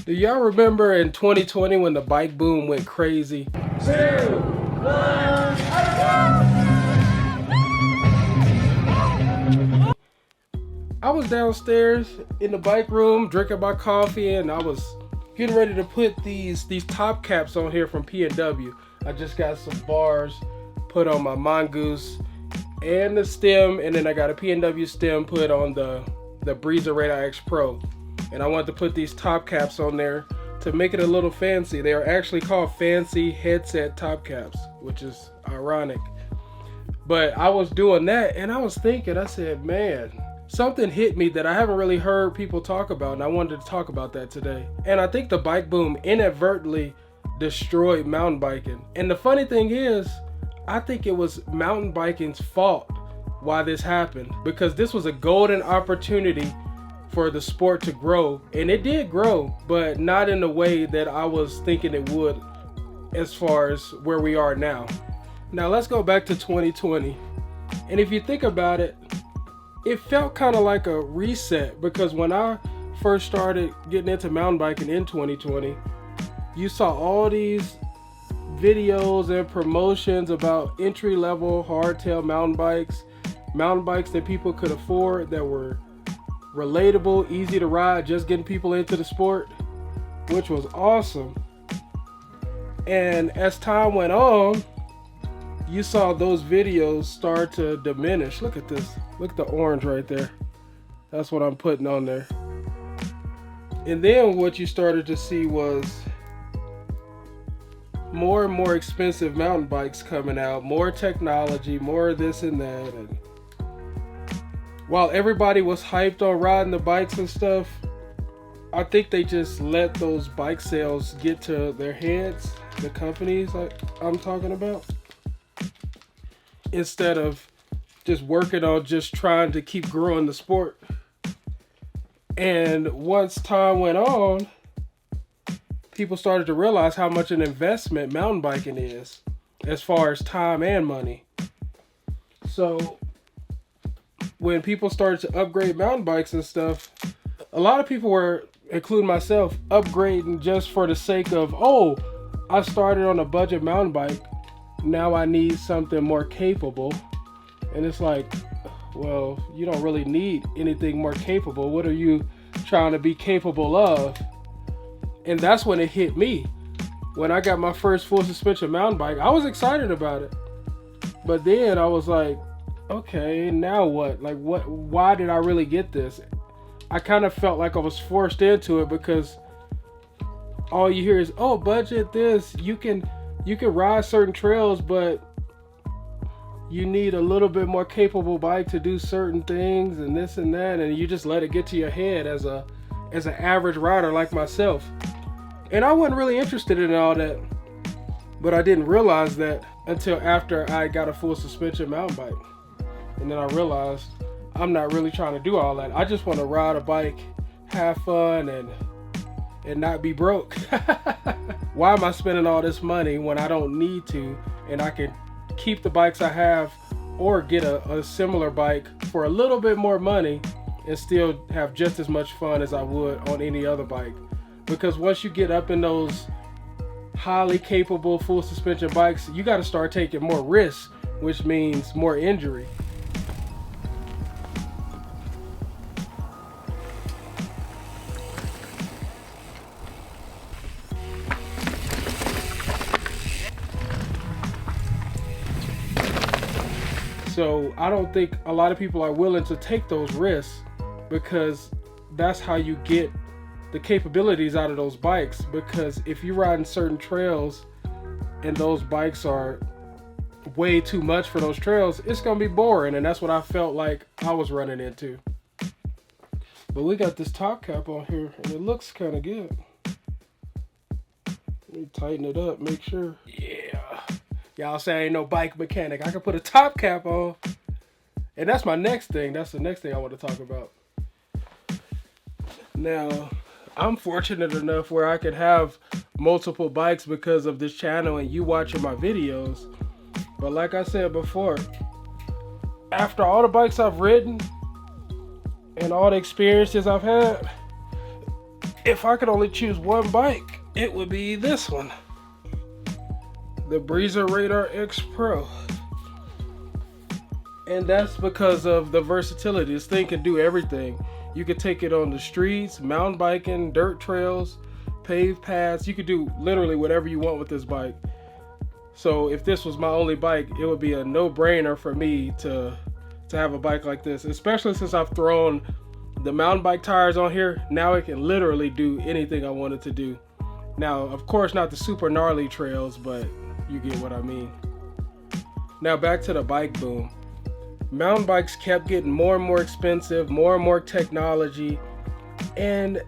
Do y'all remember in 2020 when the bike boom went crazy? 2, 1. I was downstairs in the bike room drinking my coffee, and I was getting ready to put these top caps on here from P&W. I just got some bars put on my Mongoose and the stem, and then I got a P&W stem put on the Breezer Radar X Pro. And I wanted to put these top caps on there to make it a little fancy. They are actually called fancy headset top caps, which is ironic. But I was doing that, and I was thinking, I said, man, something hit me that I haven't really heard people talk about, and I wanted to talk about that today. And I think the bike boom inadvertently destroyed mountain biking. And the funny thing is, I think it was mountain biking's fault why this happened, because this was a golden opportunity for the sport to grow, and it did grow, but not in the way that I was thinking it would as far as where we are now. Now let's go back to 2020, and if you think about it, it felt kind of like a reset, because when I first started getting into mountain biking in 2020, you saw all these videos and promotions about entry-level hardtail mountain bikes that people could afford, that were relatable, easy to ride, just getting people into the sport, which was awesome. And as time went on, you saw those videos start to diminish. Look at this. Look at the orange right there. That's what I'm putting on there. And then what you started to see was more and more expensive mountain bikes coming out, more technology, more of this and that. And while everybody was hyped on riding the bikes and stuff, I think they just let those bike sales get to their heads, the companies I'm talking about, instead of just working on just trying to keep growing the sport. And once time went on, people started to realize how much an investment mountain biking is, as far as time and money. So when people started to upgrade mountain bikes and stuff, a lot of people were, including myself, upgrading just for the sake of, oh, I started on a budget mountain bike, now I need something more capable. And it's like, well, you don't really need anything more capable. What are you trying to be capable of? And that's when it hit me. When I got my first full suspension mountain bike, I was excited about it. But then I was like, okay, now what? Like, why did I really get this? I kind of felt like I was forced into it, because all you hear is, oh, budget this, you can ride certain trails, but you need a little bit more capable bike to do certain things and this and that, and you just let it get to your head as an average rider like myself. And I wasn't really interested in all that, but I didn't realize that until after I got a full suspension mountain bike. And then I realized I'm not really trying to do all that. I just want to ride a bike, have fun, and not be broke. Why am I spending all this money when I don't need to, and I can keep the bikes I have or get a similar bike for a little bit more money and still have just as much fun as I would on any other bike? Because once you get up in those highly capable full suspension bikes, you got to start taking more risks, which means more injury. So I don't think a lot of people are willing to take those risks, because that's how you get the capabilities out of those bikes. Because if you ride in certain trails and those bikes are way too much for those trails, it's gonna be boring, and that's what I felt like I was running into. But we got this top cap on here, and it looks kind of good. Let me tighten it up, make sure. Yeah. Y'all say I ain't no bike mechanic. I can put a top cap on. And that's my next thing. That's the next thing I want to talk about. Now, I'm fortunate enough where I can have multiple bikes because of this channel and you watching my videos. But like I said before, after all the bikes I've ridden and all the experiences I've had, if I could only choose one bike, it would be this one, the Breezer Radar X Pro. And that's because of the versatility. This thing can do everything. You could take it on the streets, mountain biking, dirt trails, paved paths. You could do literally whatever you want with this bike. So if this was my only bike, it would be a no-brainer for me to have a bike like this, especially since I've thrown the mountain bike tires on here. Now it can literally do anything I want it to do. Now, of course, not the super gnarly trails, but you get what I mean. Now back to the bike boom. Mountain bikes kept getting more and more expensive, more and more technology, and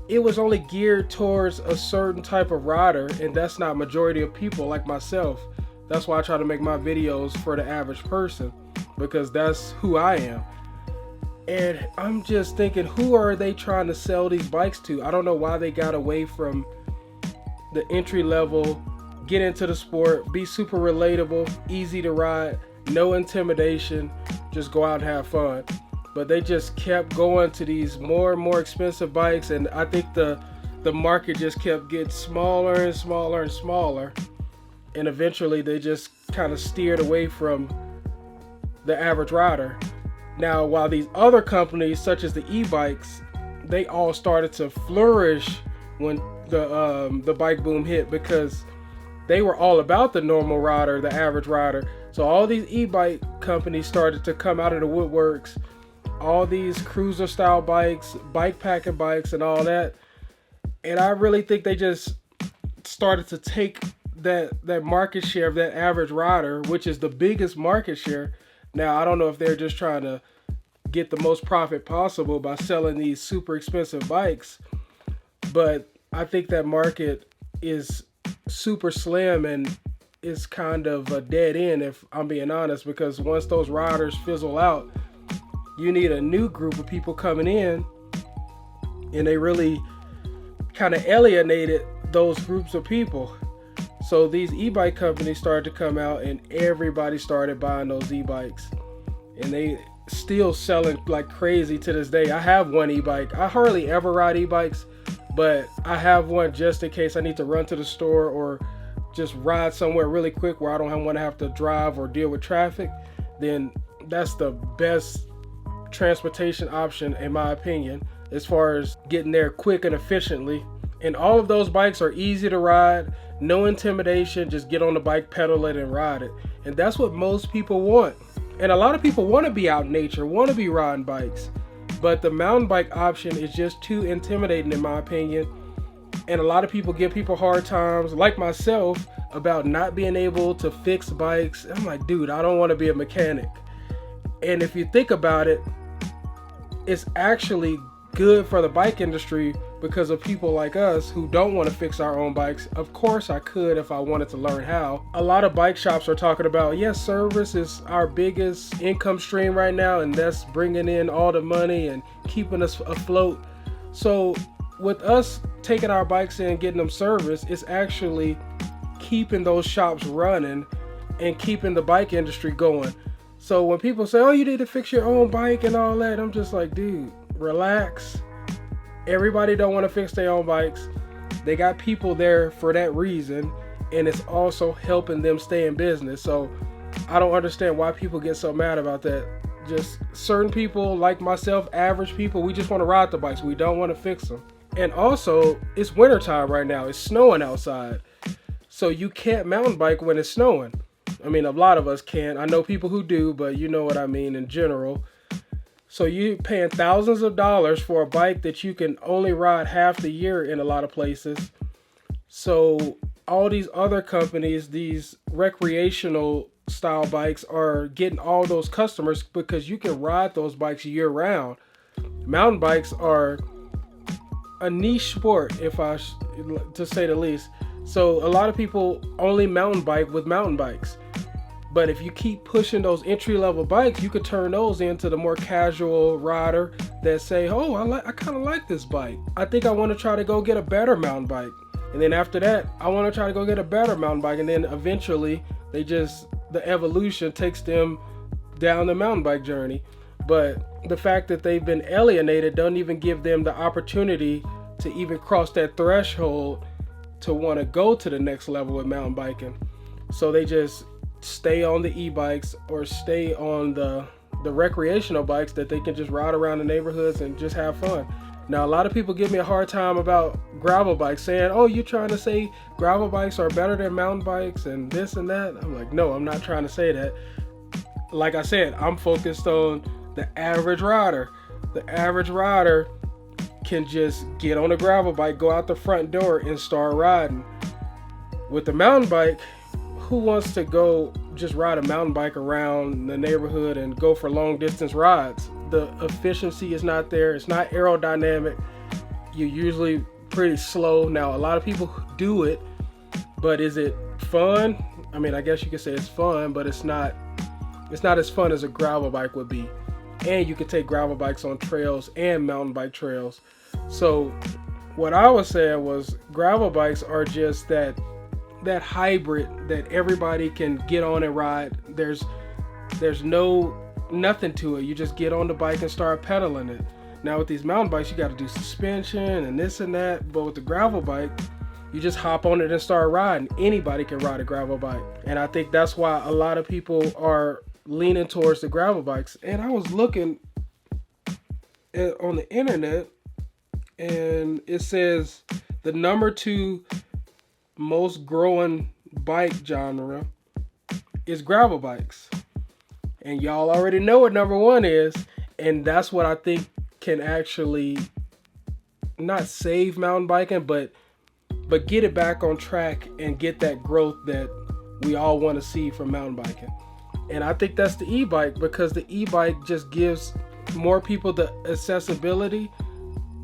it was only geared towards a certain type of rider, and that's not majority of people like myself. That's why I try to make my videos for the average person, because that's who I am. And I'm just thinking, who are they trying to sell these bikes to? I don't know why they got away from the entry level, get into the sport, be super relatable, easy to ride, no intimidation, just go out and have fun. But they just kept going to these more and more expensive bikes, and I think the market just kept getting smaller and smaller and smaller, and eventually they just kind of steered away from the average rider. Now, while these other companies such as the e-bikes, they all started to flourish when the bike boom hit, because they were all about the normal rider, the average rider. So all these e-bike companies started to come out of the woodworks, all these cruiser style bikes, bike packing bikes and all that. And I really think they just started to take that market share of that average rider, which is the biggest market share. Now, I don't know if they're just trying to get the most profit possible by selling these super expensive bikes, but I think that market is super slim and is kind of a dead end, if I'm being honest, because once those riders fizzle out, you need a new group of people coming in, and they really kind of alienated those groups of people. So these e-bike companies started to come out, and everybody started buying those e-bikes, and they still selling like crazy to this day. I have one e-bike. I hardly ever ride e-bikes, but I have one just in case I need to run to the store or just ride somewhere really quick where I don't want to have to drive or deal with traffic. Then that's the best transportation option, in my opinion, as far as getting there quick and efficiently. And all of those bikes are easy to ride, no intimidation, just get on the bike, pedal it, and ride it. And that's what most people want. And a lot of people want to be out in nature, want to be riding bikes, but the mountain bike option is just too intimidating, in my opinion. And a lot of people give people hard times, like myself, about not being able to fix bikes. I'm like, dude, I don't want to be a mechanic. And if you think about it, it's actually good for the bike industry, because of people like us who don't want to fix our own bikes. Of course I could if I wanted to learn how. A lot of bike shops are talking about, yes, service is our biggest income stream right now, and that's bringing in all the money and keeping us afloat. So with us taking our bikes in and getting them serviced, it's actually keeping those shops running and keeping the bike industry going. So when people say, oh, you need to fix your own bike and all that, I'm just like, dude, relax. Everybody don't want to fix their own bikes. They got people there for that reason, and it's also helping them stay in business. So I don't understand why people get so mad about that. Just certain people like myself, average people, we just want to ride the bikes. We don't want to fix them. And also, it's wintertime right now. It's snowing outside. So you can't mountain bike when it's snowing. I mean, a lot of us can't. I know people who do, but you know what I mean in general. So you're paying thousands of dollars for a bike that you can only ride half the year in a lot of places. So all these other companies, these recreational style bikes, are getting all those customers because you can ride those bikes year round. Mountain bikes are a niche sport, to say the least. So a lot of people only mountain bike with mountain bikes. But if you keep pushing those entry-level bikes, you could turn those into the more casual rider that say, oh, I kind of like this bike. I think I want to try to go get a better mountain bike. And then after that, I want to try to go get a better mountain bike. And then eventually, the evolution takes them down the mountain bike journey. But the fact that they've been alienated doesn't even give them the opportunity to even cross that threshold to want to go to the next level with mountain biking. So they just stay on the e-bikes or stay on the recreational bikes that they can just ride around the neighborhoods and just have fun. Now, a lot of people give me a hard time about gravel bikes, saying, oh, you're trying to say gravel bikes are better than mountain bikes and this and that. I'm like, no, I'm not trying to say that. Like I said, I'm focused on the average rider. The average rider can just get on a gravel bike, go out the front door and start riding. With the mountain bike, who wants to go just ride a mountain bike around the neighborhood and go for long distance rides? The efficiency is not there. It's not aerodynamic. You're usually pretty slow. Now, a lot of people do it, but is it fun? I mean, I guess you could say it's fun, but it's not as fun as a gravel bike would be. And you can take gravel bikes on trails and mountain bike trails. So what I was saying was gravel bikes are just that hybrid that everybody can get on and ride. There's nothing to it. You just get on the bike and start pedaling it. Now with these mountain bikes, you got to do suspension and this and that. But with the gravel bike, you just hop on it and start riding. Anybody can ride a gravel bike. And I think that's why a lot of people are leaning towards the gravel bikes. And I was looking on the internet, and it says the number 2 most growing bike genre is gravel bikes. And y'all already know what number 1 is. And that's what I think can actually not save mountain biking, but get it back on track and get that growth that we all want to see from mountain biking. And I think that's the e-bike, because the e-bike just gives more people the accessibility,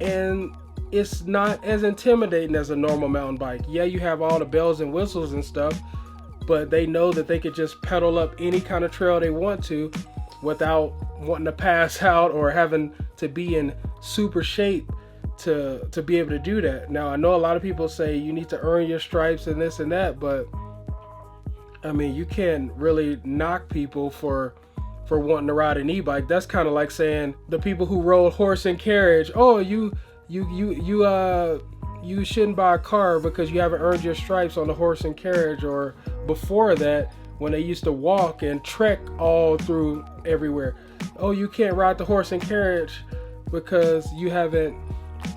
and it's not as intimidating as a normal mountain bike. Yeah, you have all the bells and whistles and stuff, but they know that they could just pedal up any kind of trail they want to without wanting to pass out or having to be in super shape to be able to do that. Now, I know a lot of people say you need to earn your stripes and this and that, but I mean, you can't really knock people for wanting to ride an e-bike. That's kind of like saying the people who rode horse and carriage, oh, you shouldn't buy a car because you haven't earned your stripes on the horse and carriage. Or before that, when they used to walk and trek all through everywhere, oh, you can't ride the horse and carriage because you haven't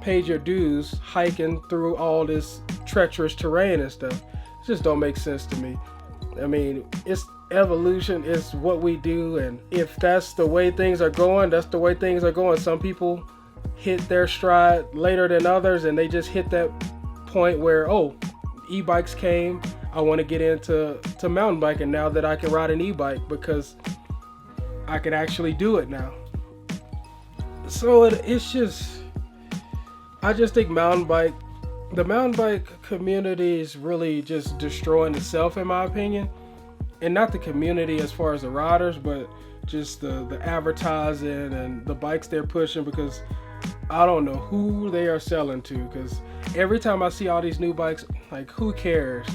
paid your dues hiking through all this treacherous terrain and stuff. It just don't make sense to me. I mean, it's evolution, is what we do, and if that's the way things are going, that's the way things are going. Some people hit their stride later than others, and they just hit that point where, oh, e-bikes came, I want to get into mountain biking now that I can ride an e-bike because I can actually do it now. So it's just, I just think the mountain bike community is really just destroying itself, in my opinion. And not the community as far as the riders, but just the advertising and the bikes they're pushing, because I don't know who they are selling to, because every time I see all these new bikes, like, who cares?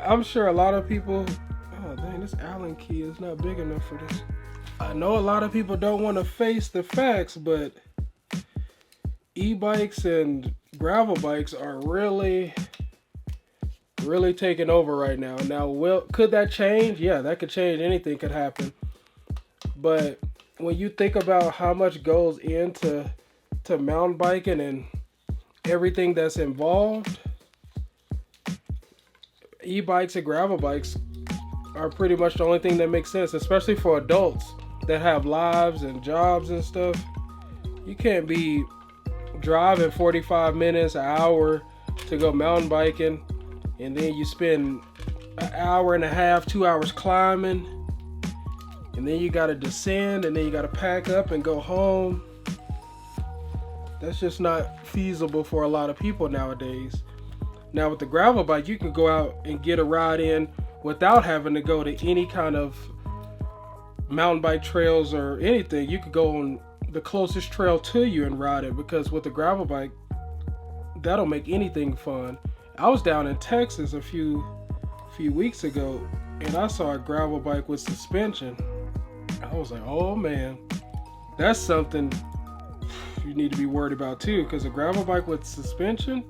I'm sure a lot of people, oh dang, this Allen key is not big enough for this. I know a lot of people don't want to face the facts, but e-bikes and gravel bikes are really taking over right now. Now, could that change? Yeah, that could change. Anything could happen. But when you think about how much goes into mountain biking and everything that's involved, e-bikes and gravel bikes are pretty much the only thing that makes sense, especially for adults that have lives and jobs and stuff. You can't be driving 45 minutes, an hour to go mountain biking, and then you spend an hour and a half, 2 hours climbing, and then you gotta descend, and then you gotta pack up and go home. That's just not feasible for a lot of people nowadays. Now with the gravel bike, you can go out and get a ride in without having to go to any kind of mountain bike trails or anything. You could go on the closest trail to you and ride it, because with the gravel bike, that'll make anything fun. I was down in Texas a few weeks ago, and I saw a gravel bike with suspension. I was like, oh man, that's something you need to be worried about too, because a gravel bike with suspension,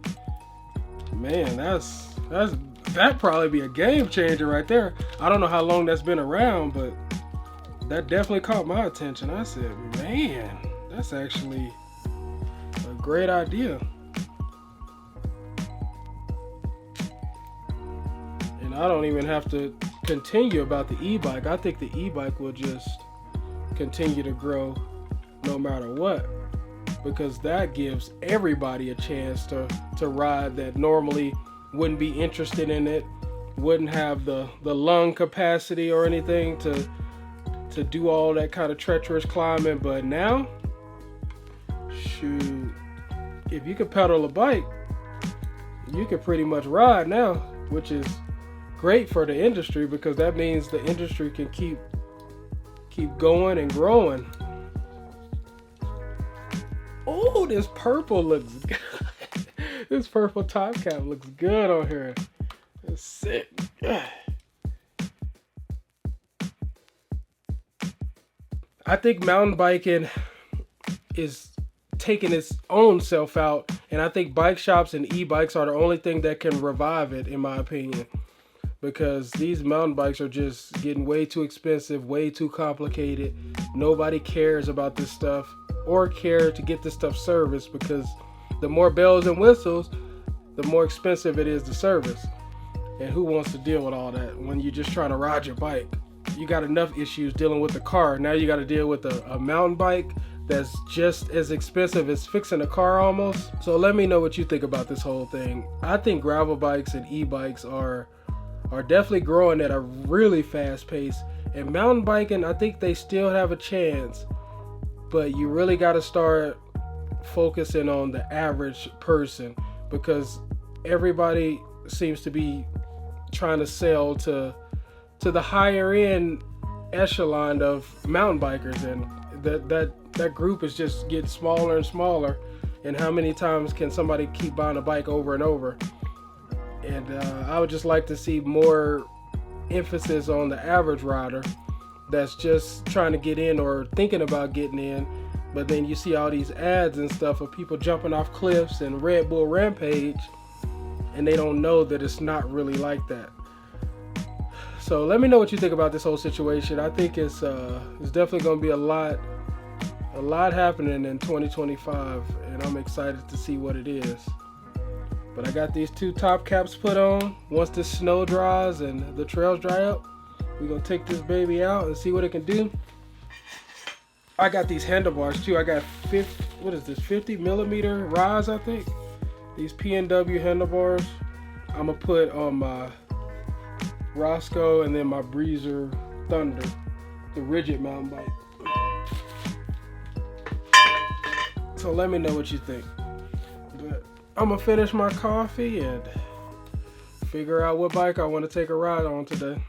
man, that'd probably be a game changer right there. I don't know how long that's been around, but that definitely caught my attention. I said, man, that's actually a great idea. And I don't even have to continue about the e-bike. I think the e-bike will just continue to grow no matter what, because that gives everybody a chance to ride that normally wouldn't be interested in it, wouldn't have the lung capacity or anything to do all that kind of treacherous climbing. But now, shoot, if you could pedal a bike, you could pretty much ride now, which is great for the industry, because that means the industry can keep going and growing. Oh, this purple looks good. This purple top cap looks good on here. It's sick. I think mountain biking is taking its own self out, and I think bike shops and e-bikes are the only thing that can revive it, in my opinion, because these mountain bikes are just getting way too expensive, way too complicated. Nobody cares about this stuff or care to get this stuff serviced, because the more bells and whistles, the more expensive it is to service. And who wants to deal with all that when you're just trying to ride your bike? You got enough issues dealing with the car. Now you got to deal with a mountain bike that's just as expensive as fixing a car almost. So let me know what you think about this whole thing. I think gravel bikes and e-bikes are definitely growing at a really fast pace. And mountain biking, I think they still have a chance, but you really got to start focusing on the average person, because everybody seems to be trying to sell to the higher end echelon of mountain bikers, and that group is just getting smaller and smaller. And how many times can somebody keep buying a bike over and over? And I would just like to see more emphasis on the average rider that's just trying to get in or thinking about getting in. But then you see all these ads and stuff of people jumping off cliffs and Red Bull Rampage, and they don't know that it's not really like that. So let me know what you think about this whole situation. I think it's definitely going to be a lot happening in 2025, and I'm excited to see what it is. But I got these 2 top caps put on. Once the snow dries and the trails dry up, we're going to take this baby out and see what it can do. I got these handlebars too. I got 50 millimeter rise, I think. These P&W handlebars. I'm going to put on my Roscoe and then my Breezer Thunder, the rigid mountain bike. So let me know what you think. But I'm gonna finish my coffee and figure out what bike I want to take a ride on today.